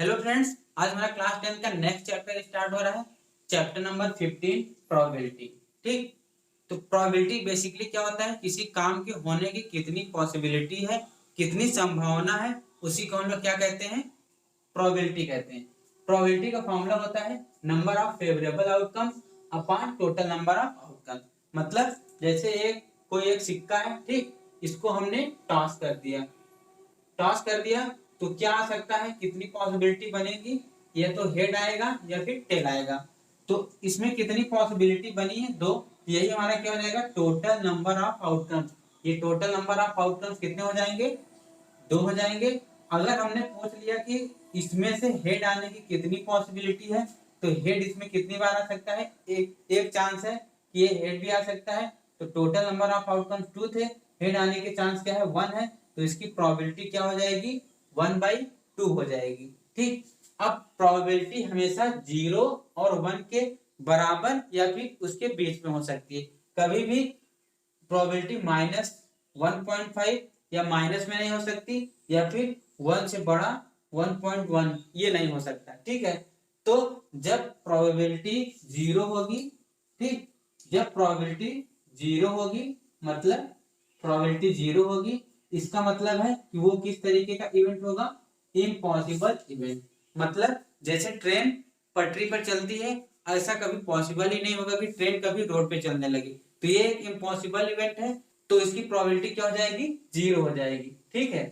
Hello friends, आज हमारा class 10 का नेक्स्ट चैप्टर स्टार्ट हो रहा है। Chapter number 15 probability. ठीक, तो प्रोबेबिलिटी बेसिकली क्या होता है, किसी काम के होने की कितनी पॉसिबिलिटी है, कितनी संभावना है, उसी को हम लोग क्या कहते हैं, प्रोबेबिलिटी कहते हैं। प्रोबेबिलिटी का फॉर्मूला होता है number of favourable outcome upon total number of outcome. मतलब जैसे कोई एक सिक्का है, ठीक, इसको हमने टॉस कर दिया तो क्या आ सकता है, कितनी पॉसिबिलिटी बनेगी, या तो हेड आएगा या फिर टेल आएगा। तो इसमें कितनी पॉसिबिलिटी बनी है, दो। यही हमारा क्या हो जाएगा, टोटल नंबर ऑफ आउटकम। ये टोटल नंबर ऑफ आउटकम कितने हो जाएंगे, दो हो जाएंगे। अगर हमने पूछ लिया कि इसमें से हेड आने की कितनी पॉसिबिलिटी है, तो हेड इसमें कितनी बार आ सकता है, एक चांस है कि ये हेड भी आ सकता है। तो total number of outcome two थे, हेड आने के चांस क्या है, वन है, तो इसकी प्रोबेबिलिटी क्या हो जाएगी, 1/2 हो जाएगी। ठीक, अब प्रोबेबिलिटी हमेशा 0 और 1 के बराबर या फिर उसके बीच में हो सकती है। कभी भी प्रोबेबिलिटी -1.5 या माइनस में नहीं हो सकती, या फिर 1 से बड़ा 1.1 ये नहीं हो सकता। ठीक है, तो जब प्रोबेबिलिटी 0 होगी, ठीक, जब प्रोबेबिलिटी 0 होगी, मतलब प्रोबेबिलिटी 0 होगी, इसका मतलब है कि वो किस तरीके का इवेंट होगा, इम्पॉसिबल इवेंट। मतलब जैसे ट्रेन पटरी पर चलती है, ऐसा कभी पॉसिबल ही नहीं होगा कि ट्रेन कभी रोड पे चलने लगी। तो ये एक इम्पॉसिबल इवेंट है, तो इसकी प्रोबेबिलिटी क्या हो जाएगी, 0 हो जाएगी। ठीक है,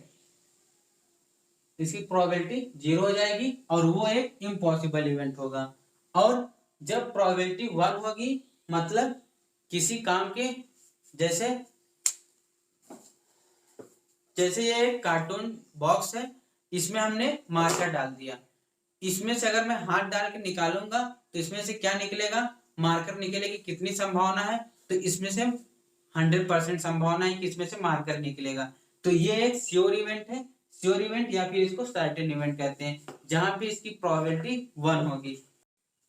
इसकी प्रोबेबिलिटी 0 हो जाएगी और वो एक इम्पॉसिबल इवेंट होगा। और जब प्रोबेबिलिटी 1 होगी, मतलब किसी काम के, जैसे जैसे ये एक कार्टून बॉक्स है, इसमें हमने मार्कर डाल दिया, इसमें से अगर मैं हाथ डाल के निकालूंगा तो इसमें से क्या निकलेगा, मार्कर निकलेगी। कितनी संभावना है, तो इसमें से 100% संभावना है कि इसमें से मार्कर निकलेगा। तो ये एक श्योर इवेंट है, श्योर इवेंट या फिर इसको सर्टेन इवेंट कहते हैं, जहां पे इसकी प्रोबेबिलिटी 1 होगी।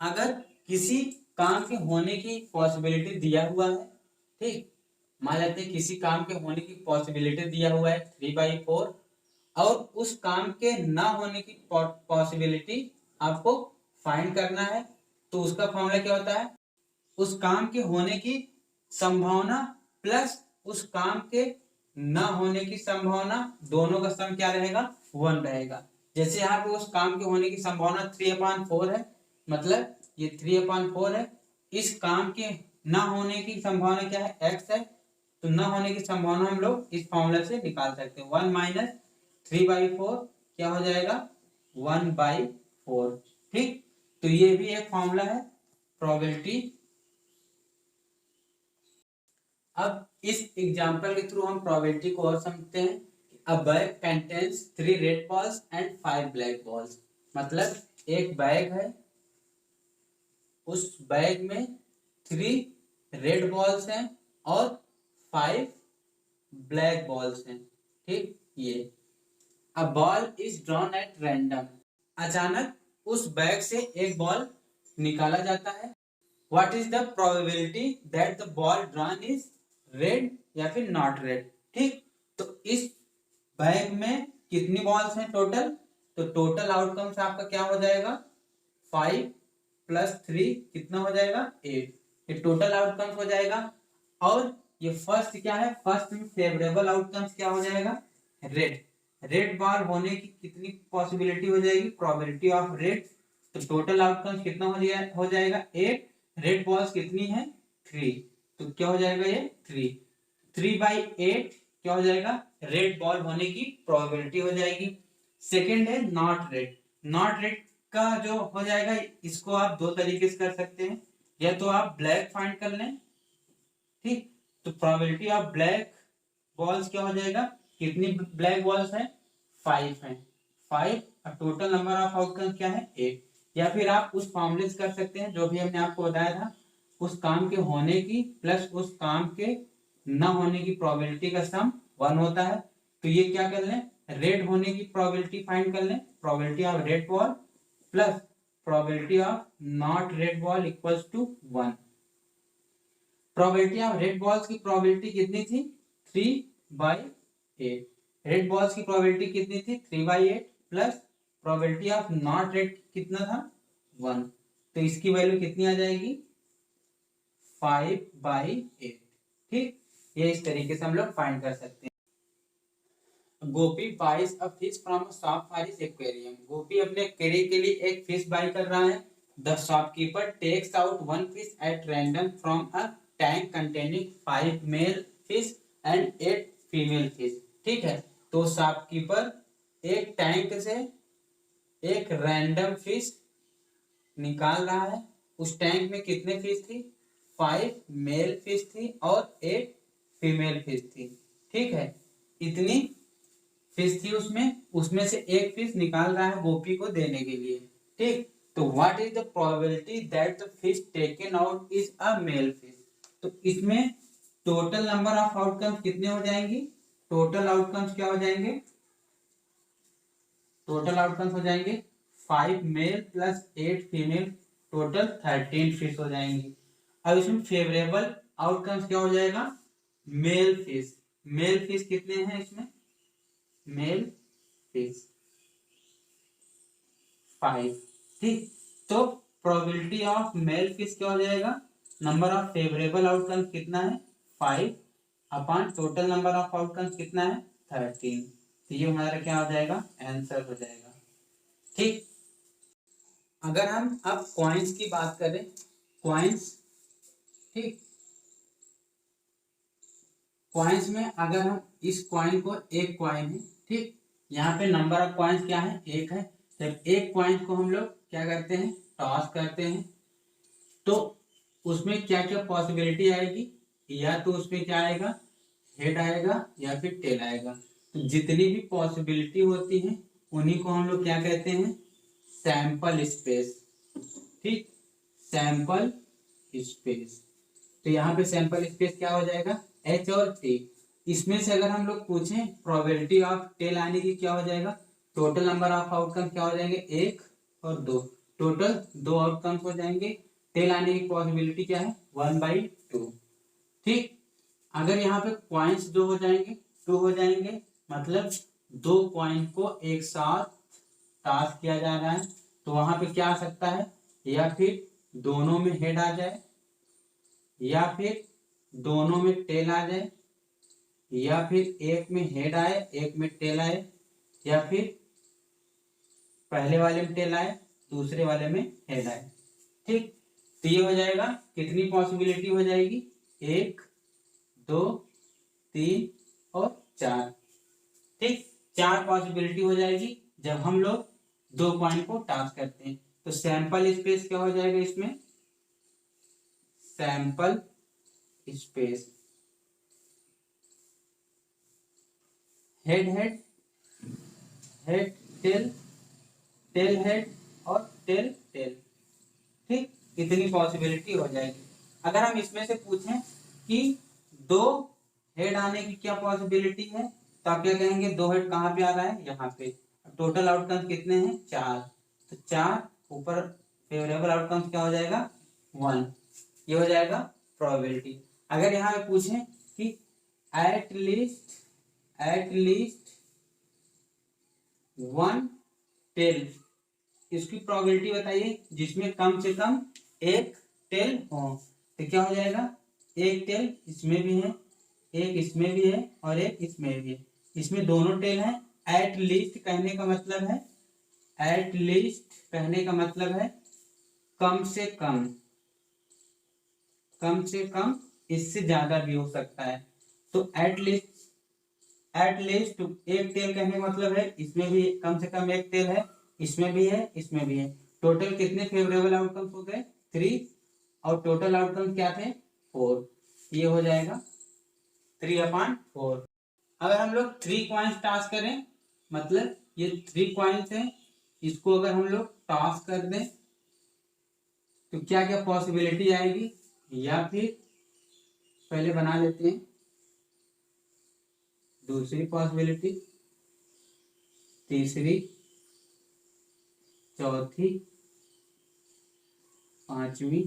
अगर किसी काम के होने की पॉसिबिलिटी दिया हुआ है, ठीक, मान लेते हैं किसी काम के होने की पॉसिबिलिटी दिया हुआ है 3/4, और उस काम के ना होने की पॉसिबिलिटी आपको फाइंड करना है। तो उसका फॉर्मूला क्या होता है, उस काम के होने की संभावना प्लस उस काम के ना होने की संभावना, दोनों का सम क्या रहेगा, 1 रहेगा। जैसे यहाँ पे उस काम के होने की संभावना 3/4 है, मतलब ये 3/4 है। इस काम के ना होने की संभावना क्या है, x है, तो ना होने की संभावना हम लोग इस फॉर्मूला से निकाल सकते हैं। 1 - 3/4 क्या हो जाएगा, 1/4। ठीक, तो ये भी एक फॉर्मूला है प्रोबेबिलिटी। अब इस एग्जांपल के थ्रू हम प्रोबेबिलिटी को और समझते हैं। अ bag contains 3 red balls and 5 black balls. मतलब एक बैग है, उस बैग में 3 रेड बॉल्स हैं और 5 ब्लैक बॉल्स हैं। ठीक, ये a ball is drawn at random. अचानक उस बैग से एक बॉल निकाला जाता है। What is the probability that the ball drawn is red या फिर नॉट रेड। ठीक, तो इस बैग में कितनी बॉल्स हैं टोटल, तो टोटल आउटकम्स आपका क्या हो जाएगा, 5 + 3 कितना हो जाएगा, 8। ये टोटल आउटकम्स हो जाएगा। और ये फर्स्ट क्या है, फर्स्ट में फेवरेबल आउटकम्स क्या हो जाएगा, रेड। रेड बॉल होने की कितनी पॉसिबिलिटी हो जाएगी, प्रोबेबिलिटी ऑफ रेड। तो टोटल आउटकम्स कितना हो जाएगा 8। रेड बॉल्स कितनी है, 3, तो क्या हो जाएगा ये 3। 3/8 क्या हो जाएगा, रेड बॉल होने की प्रोबेबिलिटी हो जाएगी। सेकंड है नॉट रेड। नॉट रेड का जो हो जाएगा, इसको आप दो तरीके से कर सकते हैं, या तो आप ब्लैक फाइंड कर लें, ठीक, तो प्रोबेबिलिटी ऑफ ब्लैक बॉल्स क्या हो जाएगा, कितनी ब्लैक बॉल्स है, 5 है, 5 और टोटल नंबर ऑफ आउटकम क्या है, 8। या फिर आप उस फॉर्मूले से कर सकते हैं जो भी हमने आपको बताया था, उस काम के होने की प्लस उस काम के न होने की प्रोबेबिलिटी का सम 1 होता है। तो ये क्या कर लें, रेड होने की प्रोबेबिलिटी फाइंड कर लें, probability of red ball plus probability of not red ball equals to 1। Probability of red balls की प्रोबेबिलिटी कितनी थी, 3/8। रेड बॉल्स की प्रोबेबिलिटी कितनी थी, 3/8 plus probability of not rate कितना था 1, तो इसकी वैल्यू कितनी आ जाएगी 5/8। ठीक, ये इस तरीके से हम लोग फाइंड कर सकते हैं। Gopi buys a fish from shop for his aquarium. Gopi अपने एक्वेरियम के लिए एक फिश बाई कर रहा है। The shopkeeper takes out one fish at random from a tank containing 5 male fish and 8 female fish. ठीक है, तो शॉपकीपर एक टैंक से एक रैंडम फिश निकाल रहा है। उस टैंक में कितने फिश थी 5 मेल फिश थी और 8 फीमेल फिश थी। ठीक है, इतनी फिश थी उसमें से एक फिश निकाल रहा है गोपी को देने के लिए। ठीक, तो what is the probability that the fish taken out is a male fish. तो इसमें टोटल नंबर ऑफ आउटकम्स कितने हो जाएंगी, टोटल आउटकम्स क्या हो जाएंगे, टोटल आउटकम्स हो जाएंगे 5 male plus 8 female, total 13 fish हो जाएंगी। अब इसमें फेवरेबल आउटकम्स क्या हो जाएगा, मेल फिश। मेल फिश कितने हैं इसमें, मेल फिश 5। ठीक, तो प्रोबेबिलिटी ऑफ मेल फिश क्या हो जाएगा, नंबर ऑफ फेवरेबल आउटकम्स कितना है 5 upon total number of outcomes कितना है 13। तो ये हमारा क्या हो जाएगा, आंसर हो जाएगा। ठीक, अगर हम अब कॉइन्स की बात करें, कॉइन्स, ठीक, कॉइन्स में अगर हम इस कॉइन को, एक कॉइन है, ठीक, यहाँ पे नंबर ऑफ कॉइन्स क्या है, एक है। जब एक कॉइन को हम लोग क्या करते हैं, टॉस करते हैं, तो उसमें क्या क्या पॉसिबिलिटी आएगी, या तो उसमें क्या आएगा, हेड आएगा या फिर टेल आएगा। तो जितनी भी पॉसिबिलिटी होती है उन्हीं को हम लोग क्या कहते हैं, सैंपल स्पेस। ठीक, सैंपल स्पेस। तो यहाँ पे सैंपल स्पेस क्या हो जाएगा, एच और टी। इसमें से अगर हम लोग पूछें प्रोबेबिलिटी ऑफ टेल आने की क्या हो जाएगा, टोटल नंबर ऑफ आउटकम क्या हो जाएंगे, 1 और 2, टोटल 2 आउटकम्स हो जाएंगे। टेल आने की पॉसिबिलिटी क्या है 1/2। ठीक, अगर यहाँ पे पॉइंट्स 2 हो जाएंगे, 2 हो जाएंगे, मतलब 2 पॉइंट को एक साथ टास्क किया जा रहा है, तो वहां पे क्या आ सकता है, या फिर दोनों में हेड आ जाए, या फिर दोनों में टेल आ जाए, या फिर एक में हेड आए एक में टेल आए, या फिर पहले वाले में टेल आए दूसरे वाले में हेड आए। ठीक, तो ये हो जाएगा, कितनी पॉसिबिलिटी हो जाएगी, 1 2 3 और 4। ठीक, 4 पॉसिबिलिटी हो जाएगी जब हम लोग 2 पॉइंट को टास्क करते हैं। तो सैंपल स्पेस क्या हो जाएगा इसमें, sample space head head, head tail, tail head और टेल टेल। ठीक, इतनी पॉसिबिलिटी हो जाएगी। अगर हम इसमें से पूछें कि 2 हेड आने की क्या पॉसिबिलिटी है, तो आप क्या कहेंगे, 2 हेड कहाँ पे आ रहा है, यहाँ पे। टोटल आउटकम्स कितने हैं 4, तो 4 ऊपर फेवरेबल आउटकम्स क्या हो जाएगा 1, ये हो जाएगा प्रोबेबिलिटी। अगर यहाँ पे पूछें कि एट लीस्ट 1 टेल, इसकी प्रोबेबिलिटी बताइए जिसमें कम से कम एक टेल हो, तो क्या हो जाएगा, एक टेल इसमें भी है, एक इसमें भी है और एक इसमें भी है, इसमें दोनों टेल हैं। एट लीस्ट कहने का मतलब है, एट लीस्ट कहने का मतलब है कम से कम, कम से कम, इससे ज्यादा भी हो सकता है। तो एट लीस्ट एक टेल कहने का मतलब है इसमें भी कम से कम एक टेल है, इसमें भी है इसमें भी है। टोटल कितने फेवरेबल आउटकम्स हो गए 3, और टोटल आउटकम क्या थे 4, ये हो जाएगा 3/4। अगर हम लोग 3 कॉइन्स टॉस करें, मतलब ये 3 कॉइन्स हैं, इसको अगर हम लोग टॉस कर दें तो क्या क्या पॉसिबिलिटी आएगी, या फिर पहले बना लेते हैं दूसरी पॉसिबिलिटी, तीसरी, चौथी, पांचवी,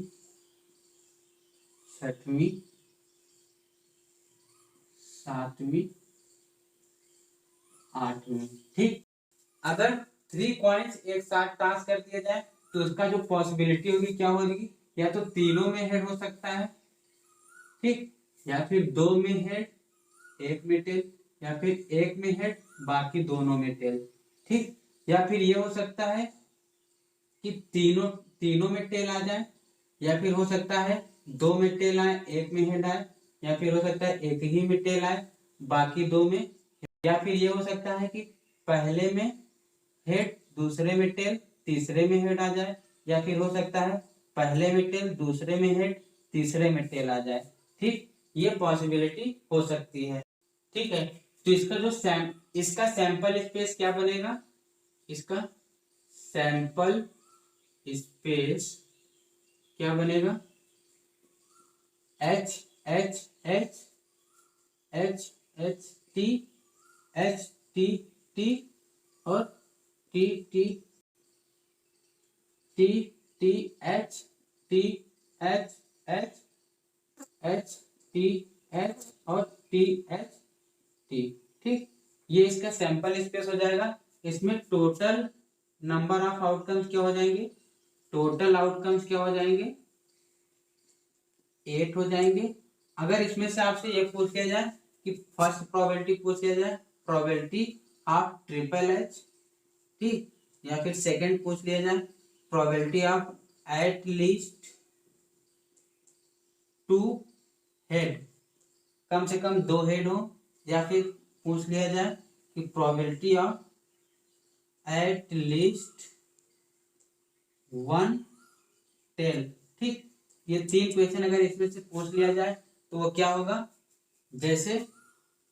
छठवीं, सातवीं, आठवीं। ठीक, अगर 3 कॉइन्स एक साथ टॉस कर दिया जाए तो उसका जो पॉसिबिलिटी होगी क्या होगी, या तो तीनों में हेड हो सकता है, ठीक, या फिर 2 में हेड, 1 में टेल, या फिर 1 में हेड बाकी दोनों में टेल, ठीक, या फिर ये हो सकता है कि तीनों तीनों में टेल आ जाए, या फिर हो सकता है 2 में टेल आए 1 में हेड आए, या फिर हो सकता है एक ही में टेल आए बाकी 2 में, या फिर ये हो सकता है कि पहले में हेड दूसरे में टेल तीसरे में हेड आ जाए, या फिर हो सकता है पहले में टेल दूसरे में हेड तीसरे में टेल आ जाए, ठीक, ये पॉसिबिलिटी हो सकती है, ठीक है। तो इसका सैंपल स्पेस क्या बनेगा, इसका सैंपल स्पेस क्या बनेगा, H H H H H T H T T और T T T T H T H H H T H और टी एच टी, ठीक, ये इसका सैंपल स्पेस हो जाएगा। इसमें टोटल नंबर ऑफ आउटकम्स क्या हो जाएंगे, टोटल आउटकम्स क्या हो जाएंगे, 8 हो जाएंगे। अगर इसमें से आपसे ये पूछ लिया जाए कि फर्स्ट प्रोबेबिलिटी पूछ लिया जाए, प्रोबेबिलिटी ऑफ ट्रिपल एच, ठीक, या फिर सेकंड पूछ लिया जाए probability of at least 2 head, कम से कम 2 हेड हो, या फिर पूछ लिया जाए कि probability of at least 1 tail, ठीक, ये 3 क्वेश्चन अगर इसमें से पूछ लिया जाए तो वो क्या होगा, जैसे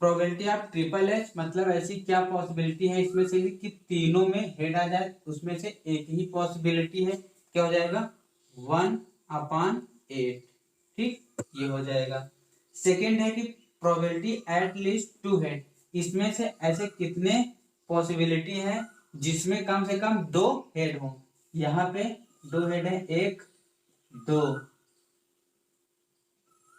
प्रोबेबिलिटी ऑफ ट्रिपल एच मतलब ऐसी क्या पॉसिबिलिटी है इसमें से कि तीनों में हेड आ जाए, उसमें से एक ही पॉसिबिलिटी है, क्या हो जाएगा 1/8, ठीक, ये हो जाएगा। सेकेंड है कि प्रोबेबिलिटी एट लीस्ट 2 हेड, इसमें से ऐसे कितने पॉसिबिलिटी है जिसमें कम से कम 2 हेड हो, यहाँ पे 2 हेड है, 1 2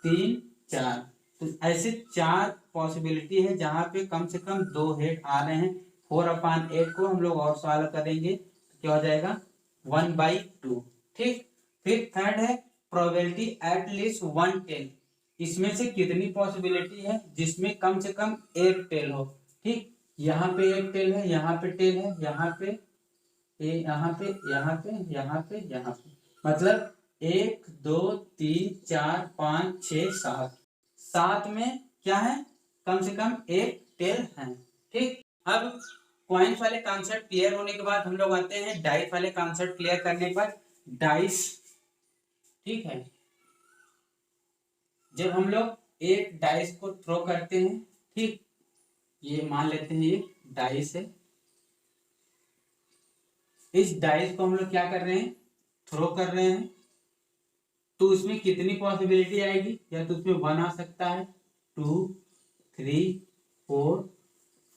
3 4, तो ऐसे 4 पॉसिबिलिटी है जहां पे कम से कम 2 हेड आ रहे हैं। 4/8 को हम लोग और सॉल्व करेंगे तो क्या हो जाएगा 1/2, ठीक। फिर थर्ड है प्रोबेबिलिटी एट लीस्ट 1 टेल, इसमें से कितनी पॉसिबिलिटी है जिसमें कम से कम 1 टेल हो, ठीक, यहाँ पे 1 टेल है, यहाँ पे टेल है, यहाँ पे यहाँ पे यहाँ पे यहाँ पे यहाँ पे, मतलब 1 2 3 4 5 6 7, 7 में क्या है कम से कम 1 टेल है, ठीक। अब कॉइन्स वाले कॉन्सेप्ट क्लियर होने के बाद हम लोग आते हैं डाइस वाले कॉन्सेप्ट क्लियर करने पर। डाइस, ठीक है, जब हम लोग एक डाइस को थ्रो करते हैं, ठीक, ये मान लेते हैं ये डाइस है, इस डाइस को हम लोग क्या कर रहे हैं थ्रो कर रहे हैं, तो उसमें कितनी पॉसिबिलिटी आएगी, या तो उसमें 1 आ सकता है, 2 3 4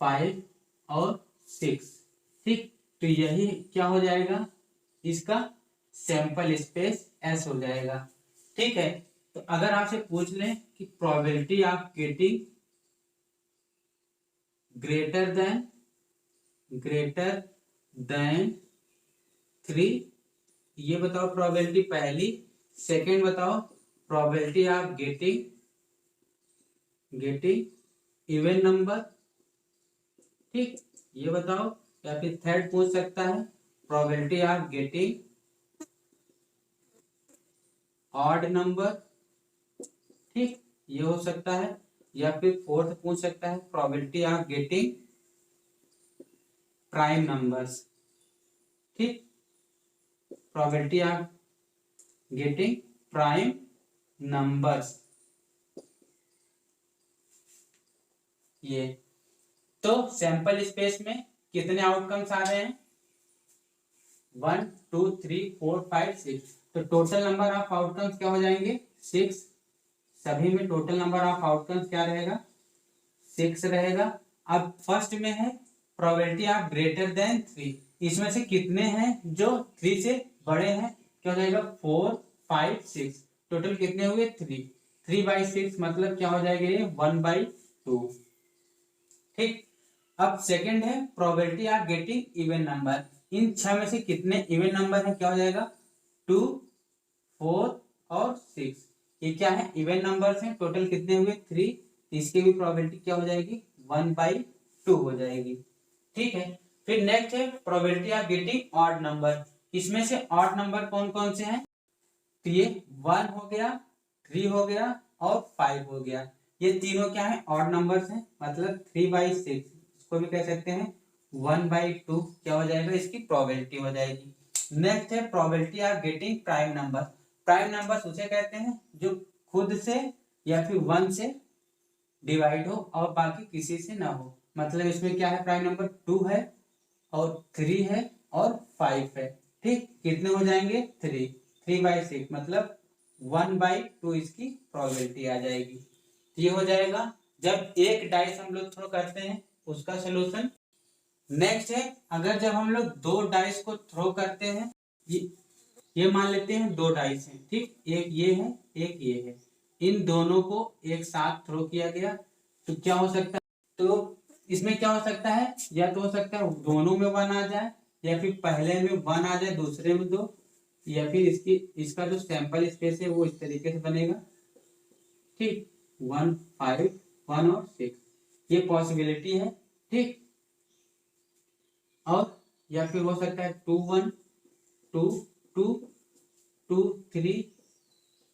5 और 6, ठीक, तो यही क्या हो जाएगा इसका सैंपल स्पेस एस हो जाएगा, ठीक है। तो अगर आपसे पूछ लें कि probability of getting greater than 3, ये बताओ प्रोबेबिलिटी पहली। सेकेंड बताओ probability of getting even number, ठीक, ये बताओ। या फिर थर्ड पूछ सकता है probability of getting odd number, ठीक, ये हो सकता है। या फिर फोर्थ पूछ सकता है probability of getting prime numbers, ठीक, probability of getting prime numbers, ये। तो सैंपल स्पेस में कितने आउटकम्स आ रहे हैं 1 2 3 4 5 6, तो टोटल नंबर ऑफ आउटकम्स क्या हो जाएंगे 6, सभी में टोटल नंबर ऑफ आउटकम्स क्या रहेगा 6 रहेगा। अब फर्स्ट में है प्रोबेबिलिटी ऑफ ग्रेटर देन 3, इसमें से कितने हैं जो 3 से बड़े हैं, क्या हो जाएगा 4 5 6, टोटल कितने हुए 3/6 मतलब क्या हो जाएगा ये 1/2, ठीक। अब सेकंड है probability of getting even number, इन 6 में से कितने इवन नंबर है, क्या हो जाएगा 2, 4 और 6। ये क्या है इवन नंबर्स हैं, टोटल कितने हुए 3, इसकी भी प्रोबेबिलिटी क्या हो जाएगी 1/2 हो जाएगी। ठीक है, फिर नेक्स्ट है probability of getting odd number. इसमें से ऑड नंबर कौन कौन से हैं, तो ये 1 हो गया, 3 हो गया और 5 हो गया। ये तीनों क्या है ऑड नंबर्स हैं, मतलब 3/6, इसको भी कह सकते हैं 1/2 क्या हो जाएगा, इसकी प्रोबेबिलिटी हो जाएगी। नेक्स्ट है probability of getting prime number. Prime number उसे कहते हैं जो खुद से या फिर 1 से डिवाइड हो और बाकी किसी से ना हो। मतलब इसमें क्या है प्राइम नंबर 2 है और 3 है और 5 है। ठीक, कितने हो जाएंगे 3/6, मतलब 1/2 इसकी प्रोबेबिलिटी आ जाएगी। ये हो जाएगा जब एक डाइस हम लोग थ्रो करते हैं उसका सोल्यूशन। नेक्स्ट है अगर जब हम लोग 2 डाइस को थ्रो करते हैं, ये मान लेते हैं 2 डाइस हैं, ठीक, एक ये है एक ये है, इन दोनों को एक साथ थ्रो किया गया तो क्या हो सकता है, तो इसमें क्या हो सकता है, या तो हो सकता है दोनों में 1 आ जाए, या फिर पहले में 1 आ जाए दूसरे में 2, या फिर इसका जो सैंपल स्पेस है वो इस तरीके से बनेगा। ठीक, 1, 5, 1 और 6 ये पॉसिबिलिटी है। ठीक, और या फिर हो सकता है 2, 1, 2, 2, 2, 3,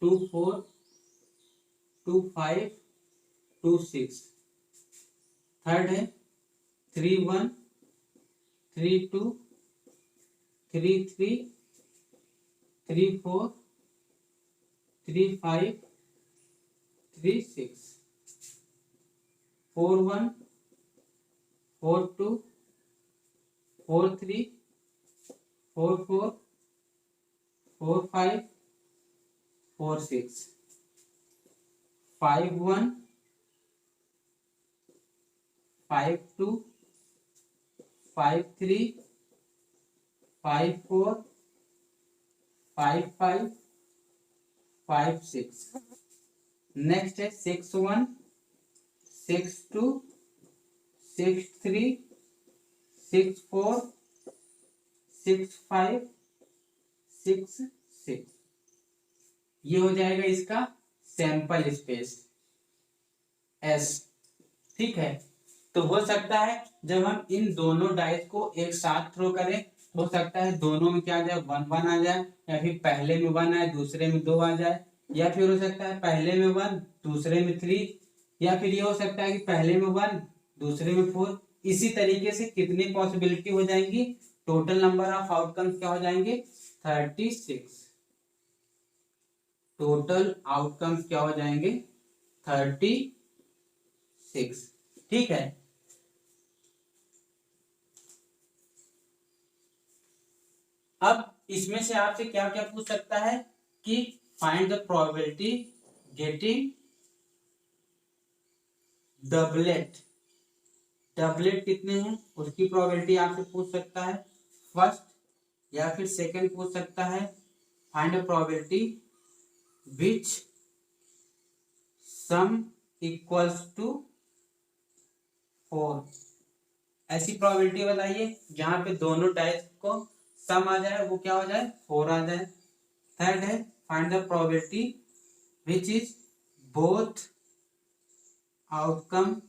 2, 4, 2, 5, 2, 6। थर्ड है 3, 1, 3, 2, 3, 3, 3, 4, 3, 5, 3, 6, 4, 1, 4, 2, 4, 3, 4, 4, 4, 5, 4, 6, 5, 1, 5, 2, 5, 3, 5, 4, 5, 5, 5, 6। नेक्स्ट है 6, 1, 6, 2, 6, 3, 6, 4, 6, 5, 6, 6। ये हो जाएगा इसका सैंपल स्पेस S। ठीक है, तो हो सकता है जब हम इन दोनों डाइस को एक साथ थ्रो करें, हो सकता है दोनों में क्या आ जाए 1, 1 आ जाए, या फिर पहले में 1 आए दूसरे में 2 आ जाए, या फिर हो सकता है पहले में 1 दूसरे में 3, या फिर ये हो सकता है कि पहले में 1 दूसरे में 4। इसी तरीके से कितनी पॉसिबिलिटी हो जाएंगी, टोटल नंबर ऑफ आउटकम्स क्या हो जाएंगे 36। टोटल आउटकम्स क्या हो जाएंगे 36। ठीक है, अब इसमें से आपसे क्या क्या पूछ सकता है कि find the probability getting doublet. Doublet कितने हैं उसकी प्रोबेबिलिटी आपसे पूछ सकता है फर्स्ट, या फिर सेकंड पूछ सकता है find the probability which sum equals to 4। ऐसी प्रोबेबिलिटी बताइए जहां पे दोनों डाइस को सम आ जाए, वो क्या हो जाए 4 आ जाए। थर्ड है find the probability which is both outcome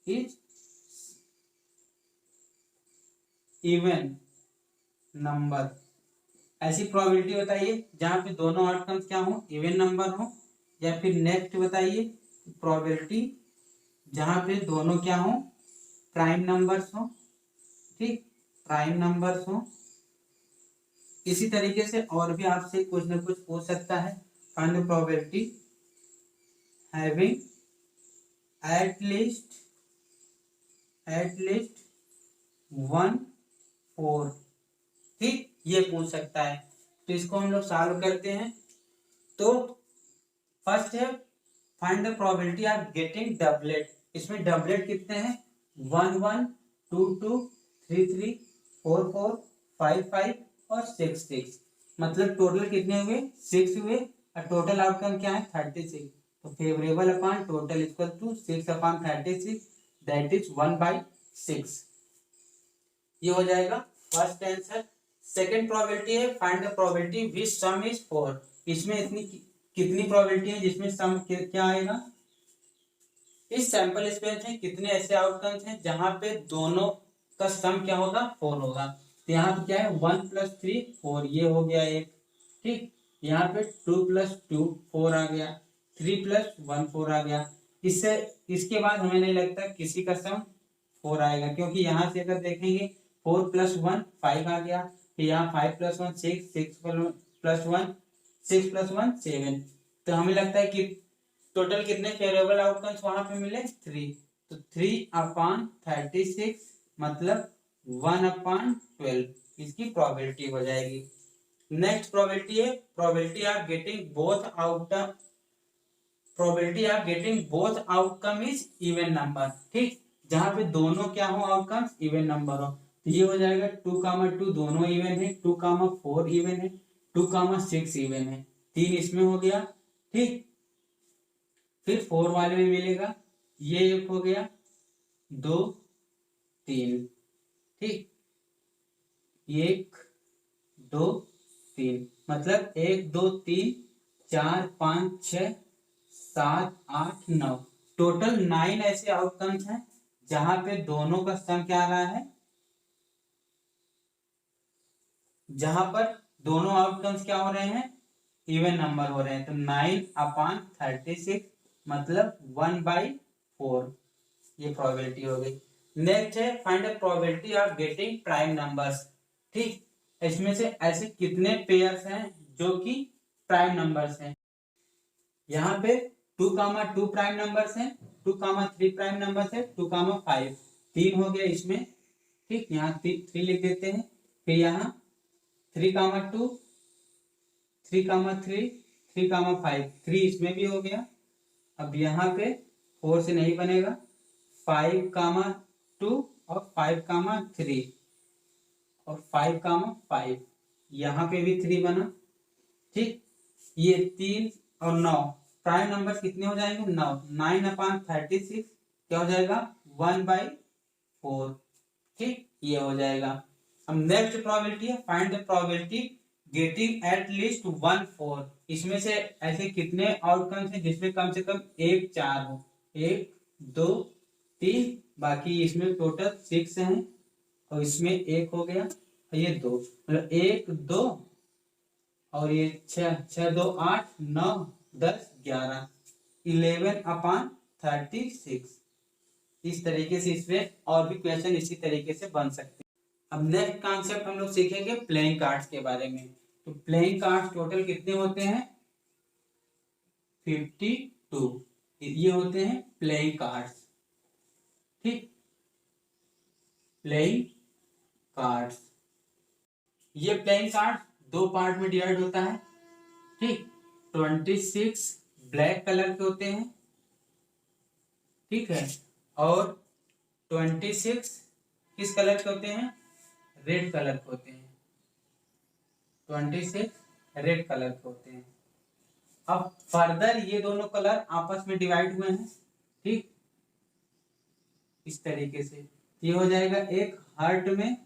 is even number. ऐसी प्रोबेबिलिटी बताइए जहां पे दोनों आउटकम्स क्या हो इवन नंबर हो। या फिर नेक्स्ट बताइए प्रोबेबिलिटी जहां पे दोनों क्या हो प्राइम नंबर्स हो। ठीक, प्राइम नंबर्स हो। इसी तरीके से और भी आपसे कुछ ना कुछ पूछ सकता है। Find the probability having at least 1/4। ठीक, ये पूछ सकता है, तो इसको हम लोग सॉल्व करते हैं। तो फर्स्ट है find the probability of getting doublet. इसमें डबलेट कितने हैं 1, 1, 2, 2, 3, 3, 4, 4, 5, 5 और 6, 6। मतलब टोटल कितने हुए 6 हुए, और टोटल आउटकम क्या है 36। तो favourable upon total equal to 6/36, that is 1/6। ये हो जाएगा फर्स्ट आंसर। सेकंड प्रोबेबिलिटी है find the probability which sum is 4। इसमें इतनी कितनी प्रोबेबिलिटी है जिसमें सम क्या आएगा, इस सैंपल स्पेस में कितने ऐसे आउटकम्स हैं जहां पे दोनों का सम क्या होगा 4 होगा। तो यहाँ पे क्या है 1 + 3 4, ये हो गया एक। ठीक, यहाँ पे 2 + 2 4 आ गया, 3 + 1 4 आ गया। इससे इसके बाद हमें नहीं लगता किसी का सम 4 आएगा, क्योंकि यहाँ से अगर देखेंगे 4 + 1 5 आ गया, फिर यहाँ 5 + 1 6 6 + 1 6 + 1 7। तो हमें लगता है कि टोटल कितने फेवरेबल आउटकम्स वहां पे मिले 3। तो 3/36 मतलब 1/12 इसकी प्रोबेबिलिटी हो जाएगी। नेक्स्ट प्रोबेबिलिटी है probability of getting both outcome, probability of getting both outcome is even number. ठीक, जहां पे दोनों क्या हो आउटकम्स इवन नंबर हो। तो ये हो जाएगा 2, 2 दोनों इवन है, 2, 4 इवन है, 2, 6 इवन है। 3 इसमें हो गया। ठीक, फिर 4 वाले में मिलेगा, ये एक हो गया 2 3। ठीक, 1 2 3 मतलब 1 2 3 4 5 6 7 8 9, टोटल 9 ऐसे आउटकम्स हैं जहां पे दोनों का सम क्या आ रहा है, जहां पर दोनों आउटकम्स क्या हो रहे हैं इवन नंबर हो रहे हैं। तो 9/36 मतलब 1/4 ये प्रोबेबिलिटी हो गई। नेक्स्ट है find the probability of getting prime numbers. ठीक, इसमें से ऐसे कितने पेयर्स हैं जो कि प्राइम नंबर्स हैं। यहाँ पे 2, 2 प्राइम नंबर्स हैं, 2, 3 प्राइम नंबर्स है, 2, 5 3 हो गया इसमें। ठीक, यहाँ 3 लिख देते हैं। फिर यहाँ 3, 2 3, 3 3, 5 3 इसमें भी हो गया। अब यहाँ पे 4 से नहीं बनेगा, 5, 2 और 5, 3 और 5, 5 यहाँ पे भी 3 बना। ठीक, ये 3 और 9 प्राइम नंबर कितने हो जाएंगे 9, 9/36 क्या हो जाएगा 1/4। ठीक, ये हो जाएगा। अब नेक्स्ट प्रोबेबिलिटी है find the probability getting eight least 1 4। इसमें से ऐसे कितने आउटकम्स हैं जिसमें कम से कम एक 4 हो, 1 2 3, बाकी इसमें टोटल 6 हैं और इसमें एक हो गया और ये 2, मतलब 1 2 और ये 6 6 2 8 9 10 11 11/36। इस तरीके से इसमें और भी क्वेश्चन इसी तरीके से बन सकते हैं। अब नेक्स्ट कॉन्सेप्ट हम लोग सीखेंगे प्लेइंग कार्ड्स के बारे में। तो प्लेइंग कार्ड्स टोटल कितने होते हैं 52, ये होते हैं प्लेइंग कार्ड्स। ठीक, प्लेइंग कार्ड्स, ये प्लेइंग कार्ड 2 पार्ट में डिवाइड होता है। ठीक, 26 ब्लैक कलर के होते हैं। ठीक है, और 26 किस कलर के होते हैं रेड कलर के होते हैं। 26 रेड कलर के होते हैं। अब फर्दर ये दोनों कलर आपस में डिवाइड हुए हैं। ठीक, इस तरीके से ये हो जाएगा एक हार्ट में,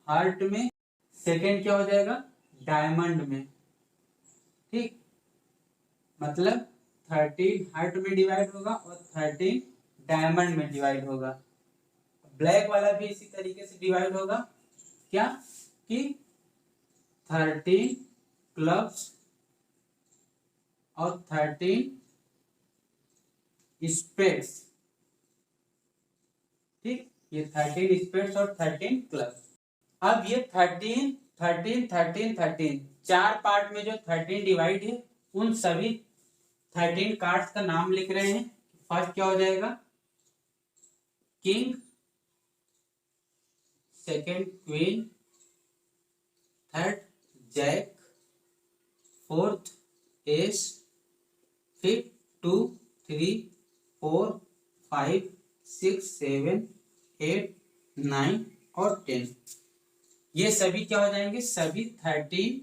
हार्ट में, सेकेंड क्या हो जाएगा डायमंड में। ठीक, मतलब 13 हार्ट में डिवाइड होगा और 13 डायमंड में डिवाइड होगा। ब्लैक वाला भी इसी तरीके से डिवाइड होगा, क्या कि 13 क्लब्स और 13 स्पेड्स। ठीक, ये 13 स्पेड्स और 13 क्लब्स। अब ये 13 13 13 13 चार पार्ट में जो 13 डिवाइड है उन सभी 13 कार्ड्स का नाम लिख रहे हैं। फर्स्ट क्या हो जाएगा king, second queen, third jack, fourth ace, fifth 2 3 4 5 6 7 8 9 और 10। ये सभी क्या हो जाएंगे सभी 13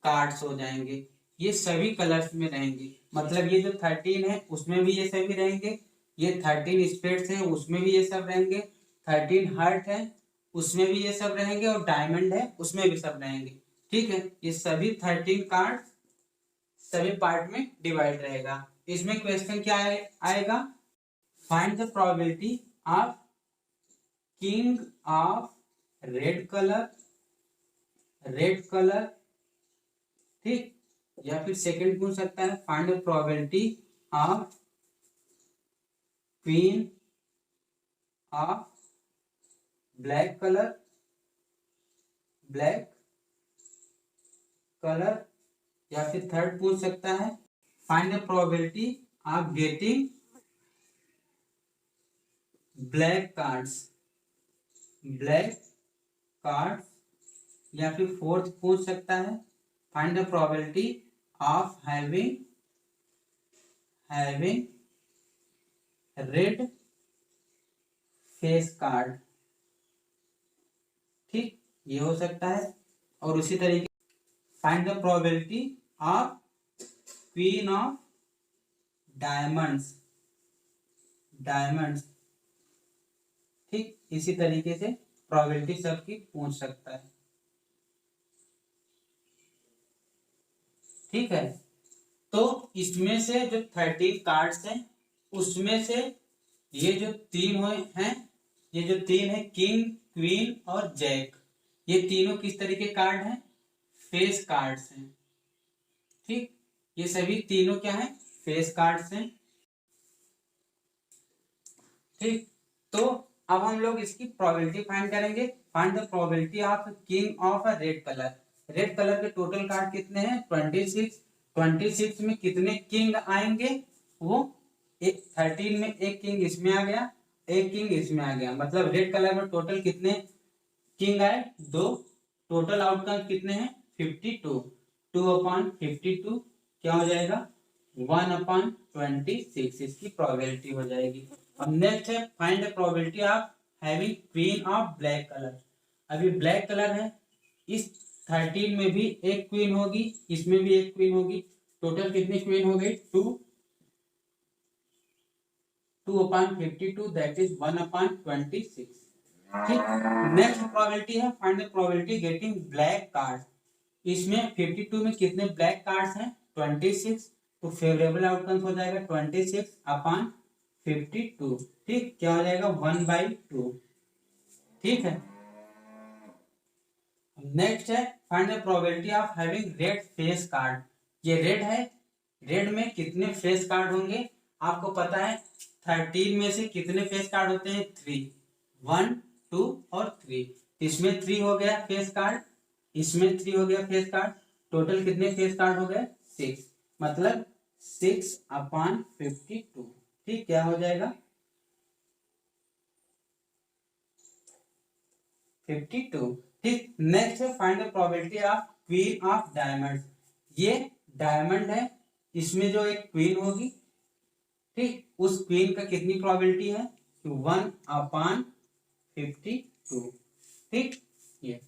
कार्ड्स हो जाएंगे। ये सभी कलर्स में रहेंगे, मतलब ये जो 13 है उसमें भी ये सभी रहेंगे, ये 13 स्पेड्स हैं उसमें भी ये सब रहेंगे, 13 हार्ट है उसमें भी ये सब रहेंगे, और डायमंड है उसमें भी सब रहेंगे। ठीक है, ये सभी 13 कार्ड सभी पार्ट में डिवाइड रहेगा। इसमें क्वेश्चन क्या आएगा, find the probability of king of red colour, ठीक, या फिर सेकंड पूछ सकता है, find the probability of queen of black colour, या फिर थर्ड पूछ सकता है, find the probability of getting black cards, या फिर फोर्थ पूछ सकता है, find the probability of having red face card. ठीक, ये हो सकता है। और उसी तरीके find the probability of queen of diamonds, ठीक, इसी तरीके से प्रोबेबिलिटी सबकी पूछ सकता है। ठीक है, तो इसमें से जो 13 कार्ड्स हैं उसमें से ये जो तीन हैं, ये जो तीन है किंग, क्वीन और जैक, ये तीनों किस तरीके कार्ड हैं, फेस कार्ड्स हैं। ठीक, ये सभी तीनों क्या हैं, फेस कार्ड्स हैं। ठीक, तो अब हम लोग इसकी प्रोबेबिलिटी फाइंड करेंगे। Find the probability of king of a red colour. Red colour के टोटल कार्ड कितने हैं, 26। 26 में कितने किंग आएंगे, वो एक 13 में एक किंग इसमें आ गया, एक किंग इसमें आ गया, मतलब रेड कलर में टोटल कितने किंग आए, 2। टोटल आउटकम कितने हैं, 52। 2/52 क्या हो जाएगा, 1/26, इसकी प्रोबेबिलिटी हो जाएगी। अब नेक्स्ट है find the probability of having queen of black colour. अभी ब्लैक कलर है, इस 13 में भी एक क्वीन होगी, इसमें भी एक क्वीन होगी, टोटल कितनी क्वीन हो गई, 2। 2/52 दैट इज 1/26। ठीक, नेक्स्ट प्रोबेबिलिटी है find the probability getting black card. इसमें 52 में कितने ब्लैक कार्ड्स हैं, 26, तो फेवरेबल आउटकम हो जाएगा 26/52। ठीक, क्या हो जाएगा, 1/2। ठीक है, नेक्स्ट है find the probability of having red face card. ये रेड है, रेड में कितने फेस कार्ड होंगे, आपको पता है 13 में से कितने फेस कार्ड होते हैं, 3, 1, 2 और 3। इसमें 3 हो गया फेस कार्ड, इसमें 3 हो गया फेस कार्ड, टोटल कितने फेस कार्ड हो गए, 6, मतलब 6/52। ठीक, क्या हो जाएगा, 52। ठीक, नेक्स्ट है find the probability of queen of diamond. ये डायमंड है, इसमें जो एक क्वीन होगी, ठीक, उस क्वीन का कितनी प्रोबेबिलिटी है, 1/52। ठीक, ये